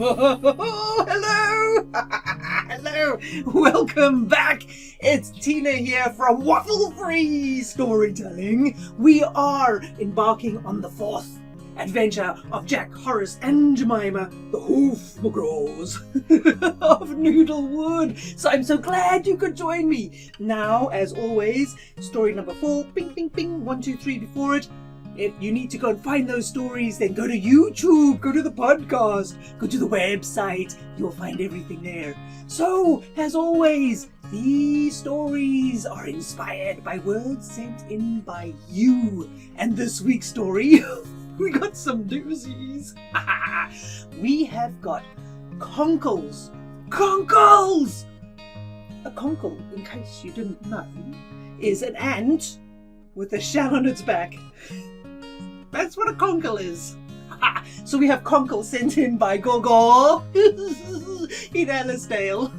Hello! Hello! Welcome back! It's Tina here from Waffle-Free Storytelling. We are embarking on the fourth adventure of Jack, Horace and Jemima, the Hoofmagraws of Noodlewood. So I'm so glad you could join me. Now, as always, story number 4, bing, bing, bing, 1, 2, 3 before it. If you need to go and find those stories, then go to YouTube, go to the podcast, go to the website. You'll find everything there. So, as always, these stories are inspired by words sent in by you. And this week's story, we got some doozies. We have got Conkles. Conkles! A conkle, in case you didn't know, is an ant with a shell on its back. That's what a conkle is. So we have Conkle sent in by Gogo in Alicedale.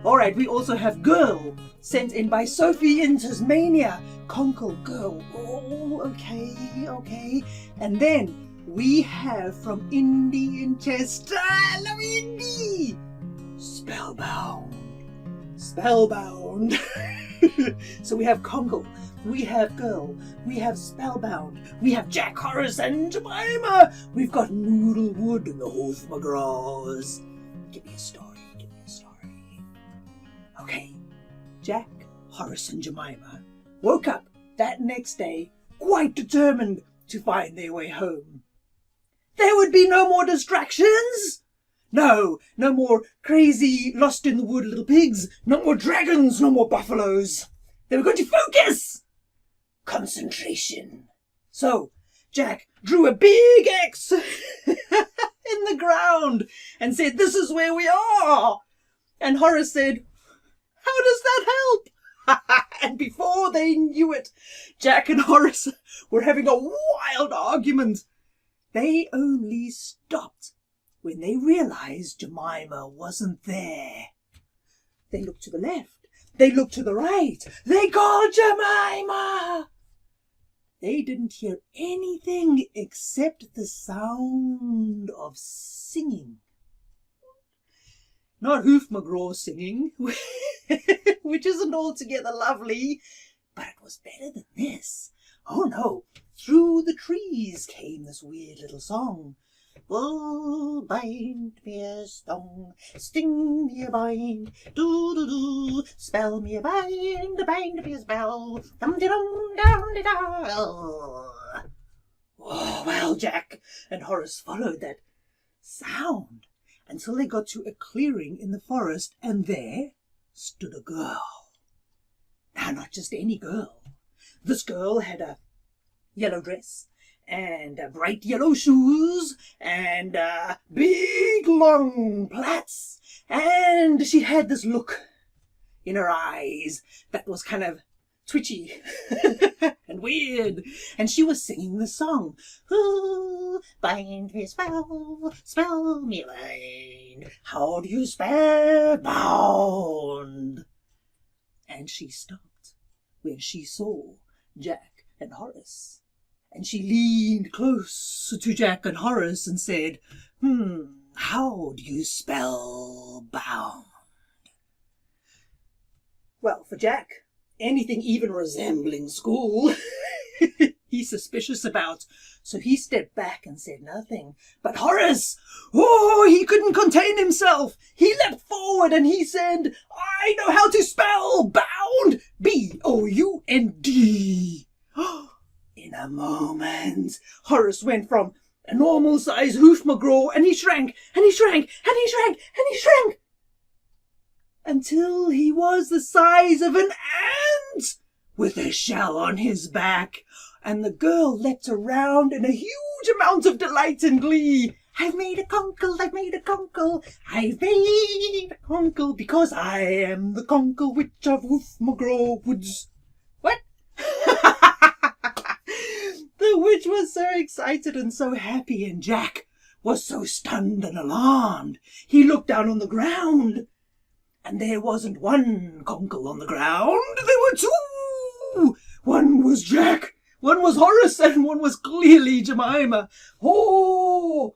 Alright, we also have Girl sent in by Sophia in Tasmania. Conkle, Girl. Oh, okay. And then we have from Indi in Chester. Hello, Indi! Spellbound. So we have Conkle, we have Girl, we have Spellbound, we have Jack, Horace and Jemima. We've got Noodlewood and the Hoofmagraws. Give me a story. Okay, Jack, Horace and Jemima woke up that next day quite determined to find their way home. There would be no more distractions. No more crazy, lost in the wood little pigs. No more dragons, no more buffaloes. They were going to focus. Concentration. So, Jack drew a big X in the ground and said, "This is where we are." And Horace said, "How does that help?" And before they knew it, Jack and Horace were having a wild argument. They only stopped when they realized Jemima wasn't there. They looked to the left. They looked to the right. They called Jemima. They didn't hear anything except the sound of singing. Not Hoofmagraw singing, which isn't altogether lovely, but it was better than this. Oh no, through the trees came this weird little song. "Oh, bind me a stone, sting me a bind, do-do-do, spell me a bind me a spell, dum-de-dum, dum-de-da." Oh, well, Jack and Horace followed that sound until they got to a clearing in the forest, and there stood a girl. Now, not just any girl. This girl had a yellow dress, and bright yellow shoes, and big long plaits, and she had this look in her eyes that was kind of twitchy and weird, and she was singing the song. "Ooh, bind me a spell, spell me a bind, how do you spell bound?" And she stopped when she saw Jack and Horace. And she leaned close to Jack and Horace and said, "How do you spell bound?" Well, for Jack, anything even resembling school, he's suspicious about, so he stepped back and said nothing. But Horace, he couldn't contain himself. He leapt forward and he said, "I know how to spell bound, B-O-U-N-D." In a moment, Horace went from a normal-sized Hoofmagraw, and he shrank, and he shrank, and he shrank, and he shrank, until he was the size of an ant with a shell on his back. And the girl leapt around in a huge amount of delight and glee. "I've made a conkle, I've made a conkle, I've made a conkle, because I am the Conkle Witch of Hoofmagraw Woods." What? The witch was so excited and so happy, and Jack was so stunned and alarmed. He looked down on the ground, and there wasn't one conkle on the ground. There were two. One was Jack, one was Horace, and one was clearly Jemima. Oh,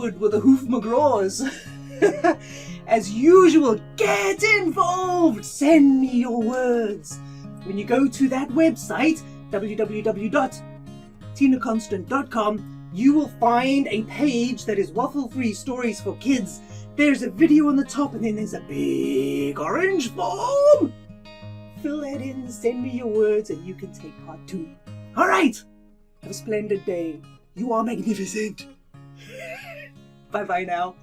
would with the Hoofmagraws. As usual, get involved! Send me your words. When you go to that website, www.𝗪𝗏constant.com, you will find a page that is Waffle-Free Stories for Kids. There's a video on the top and then there's a big orange form. Fill that in, send me your words, and you can take part too. Alright! Have a splendid day. You are magnificent. Bye-bye now.